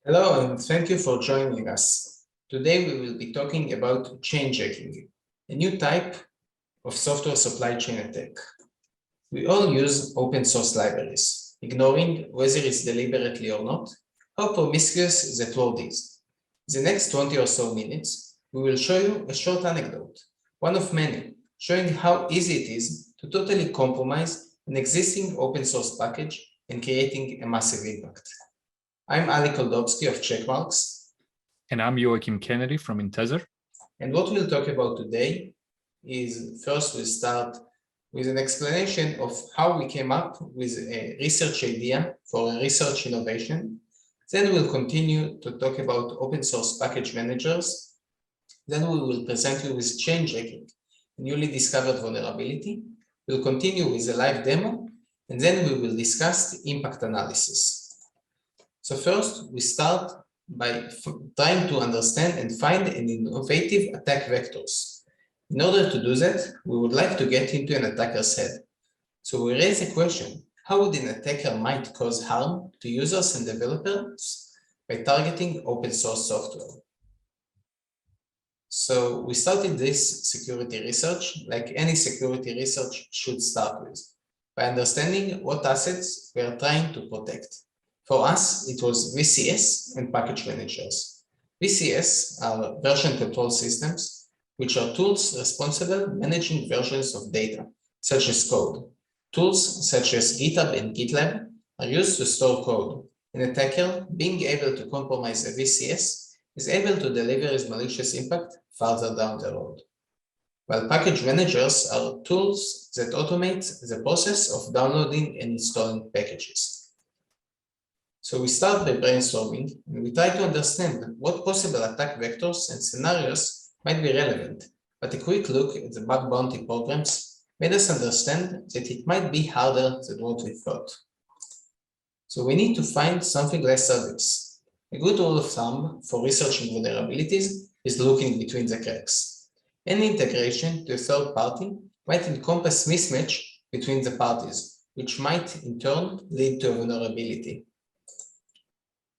Hello and thank you for joining us. Today we will be talking about ChainJacking, a new type of software supply chain attack. We all use open source libraries, ignoring whether it's deliberately or not, how promiscuous that word is. In the next 20 or so minutes, we will show you a short anecdote, one of many, showing how easy it is to totally compromise an existing open source package and creating a massive impact. I'm Ali Koldovsky of Checkmarks. And I'm Joachim Kennedy from Intezer. And what we'll talk about today is first we'll start with an explanation of how we came up with a research idea for a research innovation. Then we'll continue to talk about open source package managers. Then we will present you with ChainJacking, a newly discovered vulnerability. We'll continue with a live demo, and then we will discuss the impact analysis. So first, we start by trying to understand and find an innovative attack vectors. In order to do that, we would like to get into an attacker's head. So we raise a question, how would an attacker might cause harm to users and developers by targeting open source software? So we started this security research like any security research should start with, by understanding what assets we are trying to protect. For us, it was VCS and package managers. VCS are version control systems, which are tools responsible for managing versions of data, such as code. Tools such as GitHub and GitLab are used to store code. An attacker, being able to compromise a VCS, is able to deliver his malicious impact farther down the road. While package managers are tools that automate the process of downloading and installing packages. So we start by brainstorming, and we try to understand what possible attack vectors and scenarios might be relevant, but a quick look at the bug bounty programs made us understand that it might be harder than what we thought. So we need to find something less obvious. A good rule of thumb for researching vulnerabilities is looking between the cracks. Any integration to a third party might encompass mismatch between the parties, which might in turn lead to a vulnerability.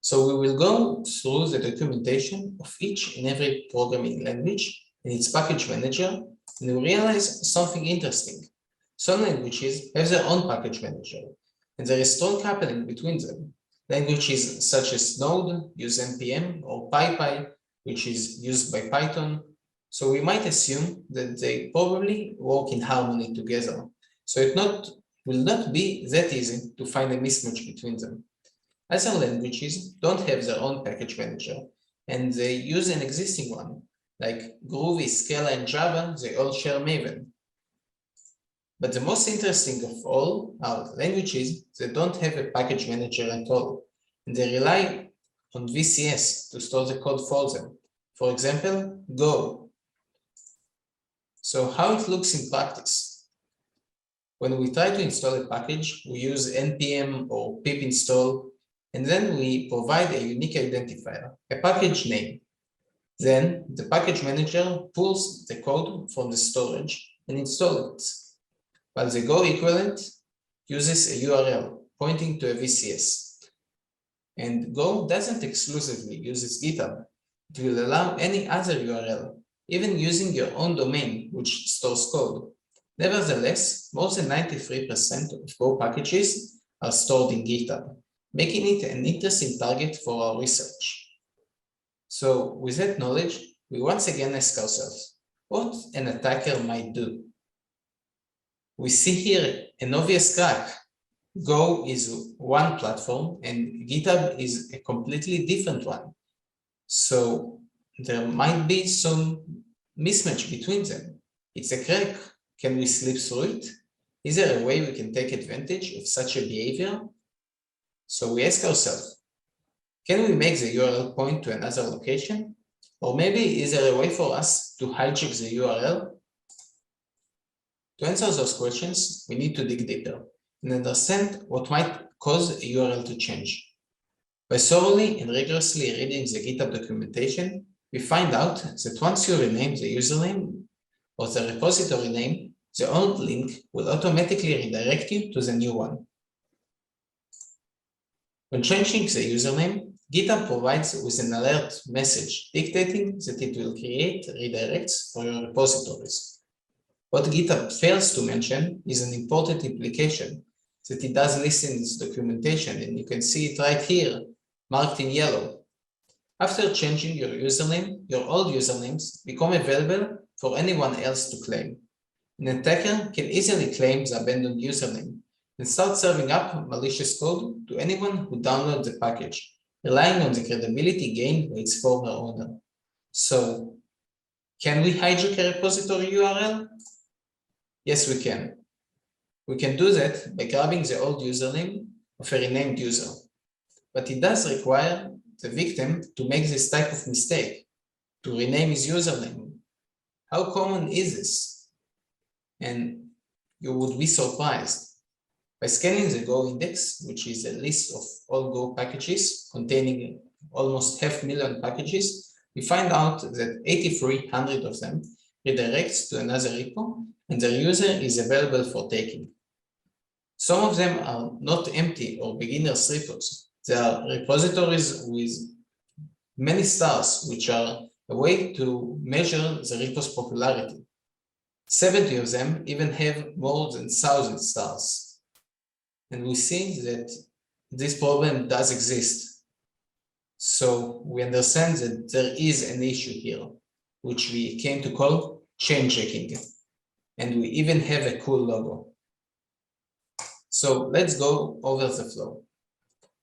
So we will go through the documentation of each and every programming language and its package manager, and we realize something interesting. Some languages have their own package manager, and there is strong coupling between them. Languages such as Node use NPM or PyPy, which is used by Python. So we might assume that they probably work in harmony together. So it will not be that easy to find a mismatch between them. Other languages don't have their own package manager, and they use an existing one, like Groovy, Scala, and Java, they all share Maven. But the most interesting of all are languages that don't have a package manager at all, and they rely on VCS to store the code for them. For example, Go. So how it looks in practice? When we try to install a package, we use npm or pip install, and then we provide a unique identifier, a package name. Then the package manager pulls the code from the storage and installs it, while the Go equivalent uses a URL pointing to a VCS. And Go doesn't exclusively use GitHub. It will allow any other URL, even using your own domain, which stores code. Nevertheless, more than 93% of Go packages are stored in GitHub, making it an interesting target for our research. So with that knowledge, we once again ask ourselves, what an attacker might do. We see here an obvious crack. Go is one platform and GitHub is a completely different one. So there might be some mismatch between them. It's a crack. Can we slip through it? Is there a way we can take advantage of such a behavior? So we ask ourselves, can we make the URL point to another location? Or maybe is there a way for us to hijack the URL? To answer those questions, we need to dig deeper and understand what might cause a URL to change. By thoroughly and rigorously reading the GitHub documentation, we find out that once you rename the username or the repository name, the old link will automatically redirect you to the new one. When changing the username, GitHub provides with an alert message dictating that it will create redirects for your repositories. What GitHub fails to mention is an important implication that it does list in its documentation, and you can see it right here, marked in yellow. After changing your username, your old usernames become available for anyone else to claim. An attacker can easily claim the abandoned username and start serving up malicious code to anyone who downloads the package, relying on the credibility gained by its former owner. So, can we hijack a repository URL? Yes, we can. We can do that by grabbing the old username of a renamed user. But it does require the victim to make this type of mistake, to rename his username. How common is this? And you would be surprised. By scanning the Go index, which is a list of all Go packages containing almost 500,000 packages, we find out that 8,300 of them redirects to another repo, and their user is available for taking. Some of them are not empty or beginners repos. They are repositories with many stars, which are a way to measure the repo's popularity. 70 of them even have more than 1,000 stars. And we see that this problem does exist. So we understand that there is an issue here, which we came to call ChainJacking. And we even have a cool logo. So let's go over the flow.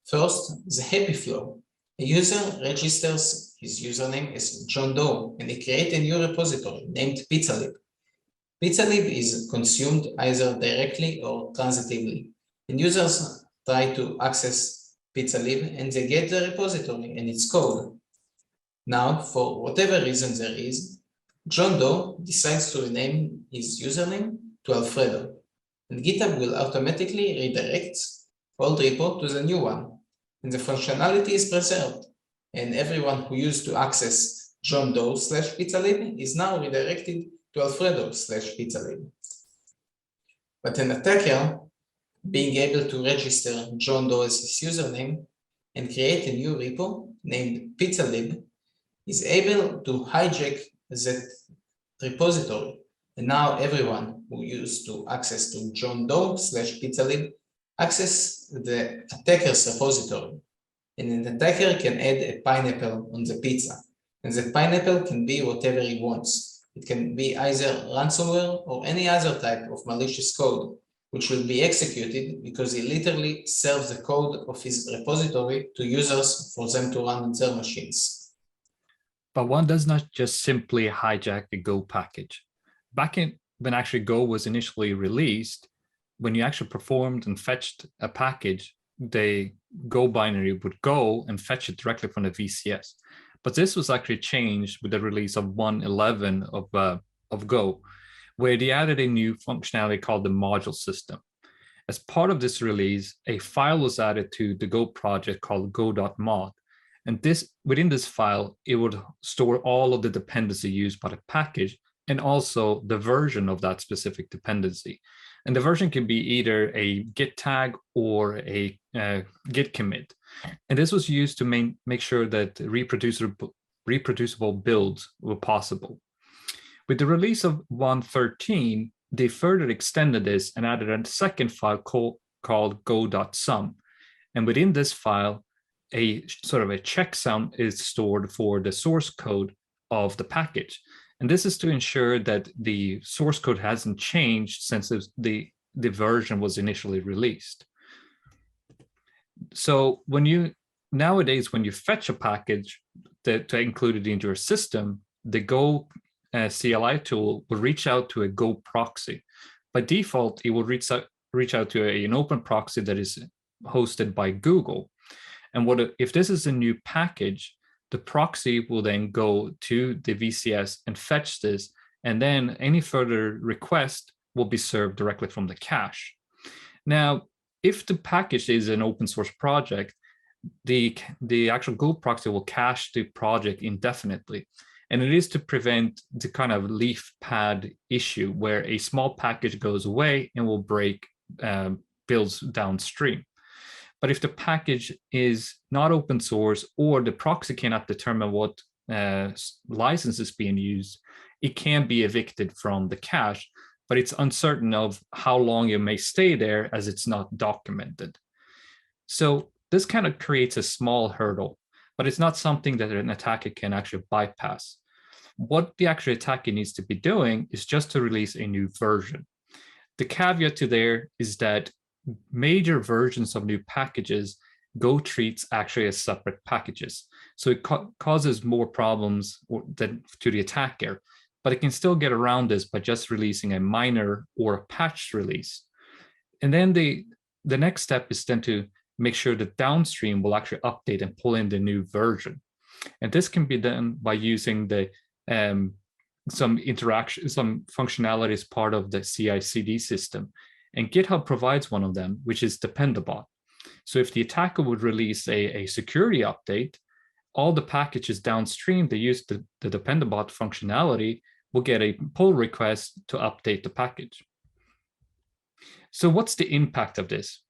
First, the happy flow. A user registers his username as John Doe, and he creates a new repository named PizzaLib. PizzaLib is consumed either directly or transitively, and users try to access PizzaLib and they get the repository and its code. Now, for whatever reason there is, John Doe decides to rename his username to Alfredo, and GitHub will automatically redirect old repo to the new one, and the functionality is preserved, and everyone who used to access John Doe/PizzaLib is now redirected to Alfredo/PizzaLib. But an attacker, being able to register John Doe as his username and create a new repo named PizzaLib, is able to hijack that repository. And now everyone who used to access to John Doe/PizzaLib access the attacker's repository. And an attacker can add a pineapple on the pizza. And the pineapple can be whatever he wants. It can be either ransomware or any other type of malicious code, which will be executed because he literally serves the code of his repository to users for them to run on their machines. But one does not just simply hijack the Go package. Back when actually Go was initially released, when you actually performed and fetched a package, the Go binary would go and fetch it directly from the VCS. But this was actually changed with the release of 1.11 of Go, where they added a new functionality called the module system. As part of this release, a file was added to the Go project called go.mod. And within this file, it would store all of the dependency used by the package and also the version of that specific dependency. And the version can be either a Git tag or a Git commit. And this was used to make sure that reproducible builds were possible. With the release of 1.13, they further extended this and added a second file called go.sum. And within this file, a sort of a checksum is stored for the source code of the package. And this is to ensure that the source code hasn't changed since the version was initially released. So nowadays, when you fetch a package to include it into your system, the Go CLI tool will reach out to a Go proxy. By default, it will reach out to an open proxy that is hosted by Google. And if this is a new package, the proxy will then go to the VCS and fetch this, and then any further request will be served directly from the cache. Now, if the package is an open source project, the actual Go proxy will cache the project indefinitely. And it is to prevent the kind of leaf pad issue where a small package goes away and will break builds downstream. But if the package is not open source or the proxy cannot determine what license is being used, it can be evicted from the cache, but it's uncertain of how long it may stay there as it's not documented. So this kind of creates a small hurdle, but it's not something that an attacker can actually bypass. What the actual attacker needs to be doing is just to release a new version. The caveat to there is that major versions of new packages Go treats actually as separate packages. So it causes more problems to the attacker, but it can still get around this by just releasing a minor or a patched release. And then the next step is then to make sure that downstream will actually update and pull in the new version. And this can be done by using the some functionality as part of the CI/CD system. And GitHub provides one of them, which is Dependabot. So if the attacker would release a security update, all the packages downstream that use the Dependabot functionality will get a pull request to update the package. So what's the impact of this?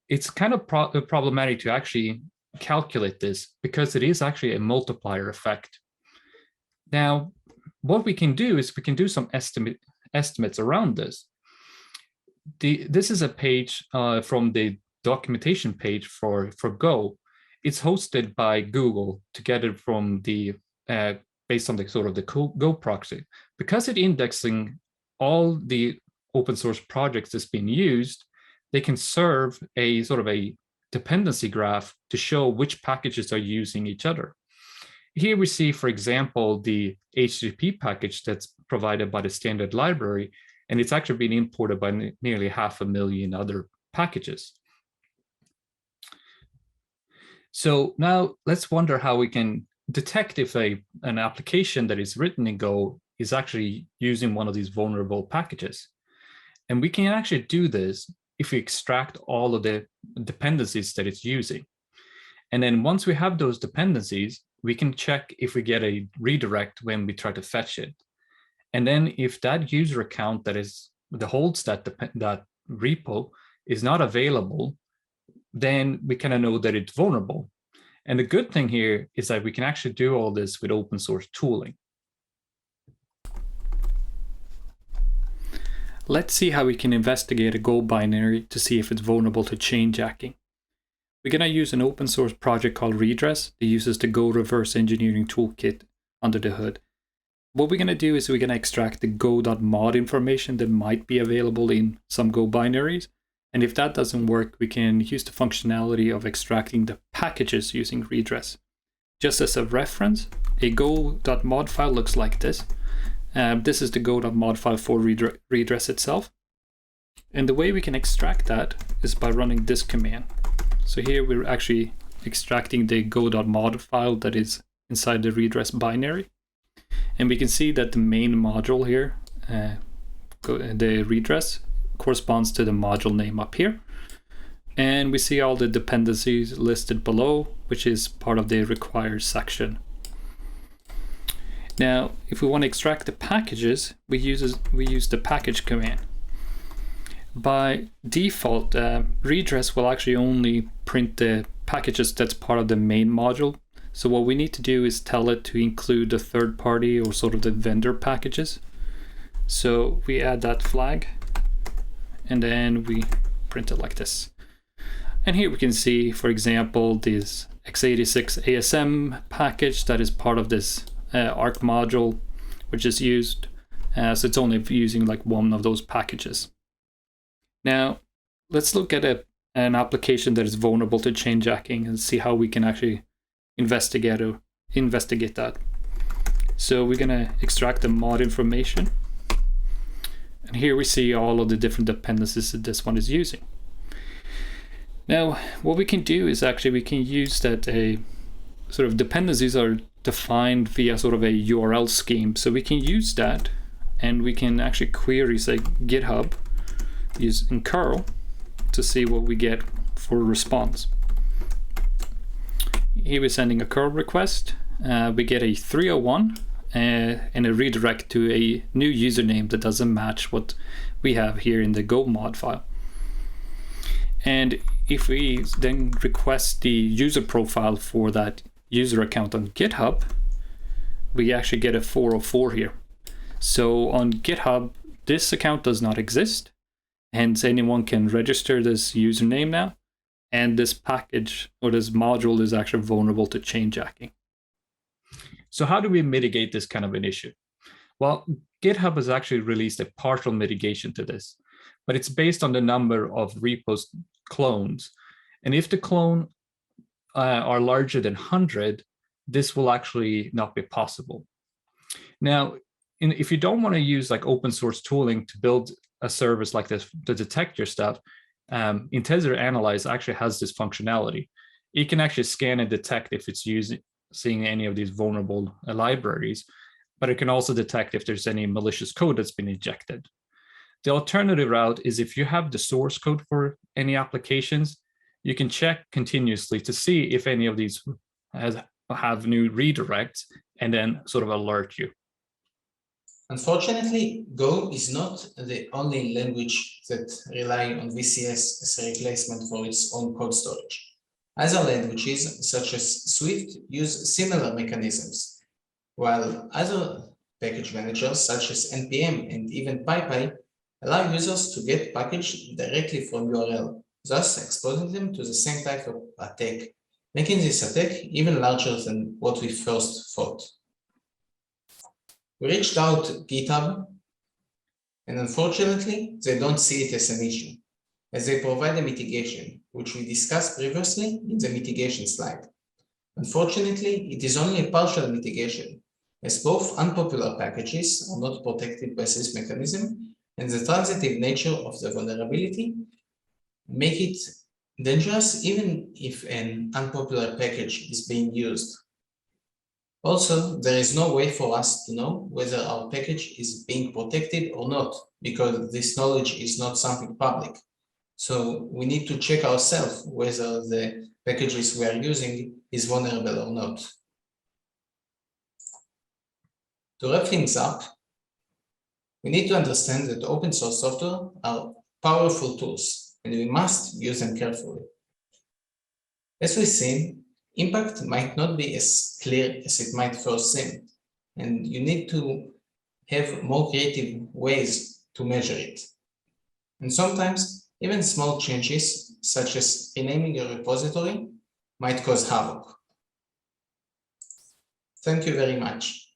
It's kind of problematic to actually calculate this because it is actually a multiplier effect. Now, what we can do is we can do some estimates around this. This is a page from the documentation page for Go. It's hosted by Google together from the based on the sort of the Go proxy. Because it's indexing all the open source projects that's being used, they can serve a sort of a dependency graph to show which packages are using each other. Here we see, for example, the HTTP package that's provided by the standard library, and it's actually been imported by nearly 500,000 other packages. So now let's wonder how we can detect if an application that is written in Go is actually using one of these vulnerable packages. And we can actually do this if we extract all of the dependencies that it's using. And then once we have those dependencies, we can check if we get a redirect when we try to fetch it. And then if that user account that holds that repo is not available, then we kind of know that it's vulnerable. And the good thing here is that we can actually do all this with open source tooling. Let's see how we can investigate a Go binary to see if it's vulnerable to ChainJacking. We're going to use an open source project called Redress that uses the Go reverse engineering toolkit under the hood. What we're going to do is we're going to extract the go.mod information that might be available in some Go binaries. And if that doesn't work, we can use the functionality of extracting the packages using Redress. Just as a reference, a go.mod file looks like this. This is the go.mod file for Redress itself. And the way we can extract that is by running this command. So here we're actually extracting the go.mod file that is inside the Redress binary. And we can see that the main module here, the Redress, corresponds to the module name up here. And we see all the dependencies listed below, which is part of the required section. Now, if we want to extract the packages, we use the package command. By default, Redress will actually only print the packages that's part of the main module. So what we need to do is tell it to include the third party or sort of the vendor packages. So we add that flag and then we print it like this. And here we can see, for example, this x86 ASM package that is part of this ARC module, which is used. So it's only using like one of those packages. Now, let's look at an application that is vulnerable to ChainJacking and see how we can actually investigate that. So we're going to extract the mod information. And here we see all of the different dependencies that this one is using. Now, what we can do is actually we can use that a sort of dependencies are defined via sort of a URL scheme. So we can use that and we can actually query, say, GitHub using curl to see what we get for a response. Here we're sending a curl request. We get a 301 and a redirect to a new username that doesn't match what we have here in the Go mod file. And if we then request the user profile for that user account on GitHub, we actually get a 404 here. So on GitHub, this account does not exist. Hence, anyone can register this username now. And this package or this module is actually vulnerable to ChainJacking. So how do we mitigate this kind of an issue? Well, GitHub has actually released a partial mitigation to this, but it's based on the number of repos clones. And if the clone are larger than 100, this will actually not be possible. Now, if you don't want to use like open source tooling to build a service like this to detect your stuff, Intezer Analyze actually has this functionality. It can actually scan and detect if it's seeing any of these vulnerable libraries, but it can also detect if there's any malicious code that's been injected. The alternative route is if you have the source code for any applications, you can check continuously to see if any of these have new redirects and then sort of alert you. Unfortunately, Go is not the only language that rely on VCS as a replacement for its own code storage. Other languages, such as Swift, use similar mechanisms, while other package managers, such as NPM and even PyPy, allow users to get packages directly from URL, thus exposing them to the same type of attack, making this attack even larger than what we first thought. We reached out to GitHub, and unfortunately, they don't see it as an issue, as they provide a mitigation, which we discussed previously in the mitigation slide. Unfortunately, it is only a partial mitigation, as both unpopular packages are not protected by this mechanism, and the transitive nature of the vulnerability make it dangerous even if an unpopular package is being used. Also, there is no way for us to know whether our package is being protected or not, because this knowledge is not something public. So we need to check ourselves whether the packages we are using is vulnerable or not. To wrap things up, we need to understand that open source software are powerful tools, and we must use them carefully. As we've seen, impact might not be as clear as it might first seem, and you need to have more creative ways to measure it. And sometimes, even small changes, such as renaming your repository, might cause havoc. Thank you very much.